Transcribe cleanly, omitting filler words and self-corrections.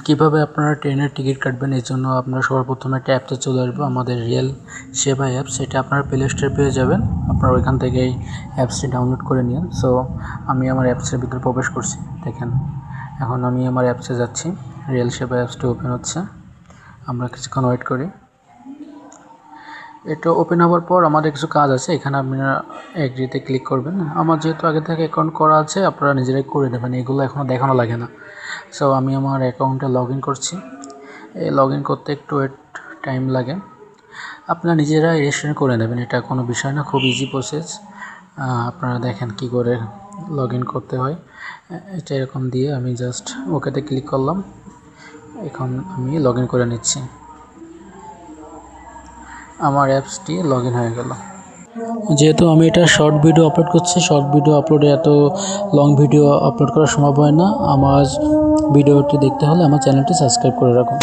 কিভাবে আপনারা ট্রেনের টিকিট কাটবেন এর জন্য আপনারা সবার প্রথমে একটা অ্যাপসে চলে আসবো, আমাদের রেল সেবা অ্যাপস। এটা আপনারা প্লে স্টোরে পেয়ে যাবেন, আপনারা ওইখান থেকেই অ্যাপসটি ডাউনলোড করে নিন। সো আমি আমার অ্যাপসের ভিতরে প্রবেশ করছি, দেখেন এখন আমি আমার অ্যাপসে যাচ্ছি। রেল সেবা অ্যাপসটি ওপেন হচ্ছে, আমরা কিছুক্ষণ ওয়েট করি। এটা ওপেন হওয়ার পর আমাদের কিছু কাজ আছে, এখানে আপনারা এগ্রিতে ক্লিক করবেন। আমার যেহেতু আগে থেকে অ্যাকাউন্ট করা আছে, আপনারা নিজেরাই করে নেবেন, এগুলো এখনও দেখানো লাগে না। সো আমি আমার অ্যাকাউন্টে লগ ইন করছি। এই লগ ইন করতে একটু টাইম লাগে, আপনারা নিজেরা রেজিস্ট্রেশন করে নেবেন, এটা কোনো বিষয় না, খুব ইজি প্রসেস। আপনারা দেখেন কি করে লগ ইন করতে হয়। এটা এরকম দিয়ে আমি জাস্ট ওকেতে ক্লিক করলাম, এখন আমি লগ ইন করে নিচ্ছি। আমার অ্যাপসটি লগ ইন হয়ে গেল। যেহেতু আমি এটা শর্ট ভিডিও আপলোড করছি, শর্ট ভিডিও আপলোডে এত লং ভিডিও আপলোড করা সম্ভব হয় না। আমার ভিডিওটি দেখতে হলে আমার চ্যানেলটি সাবস্ক্রাইব করে রাখুন।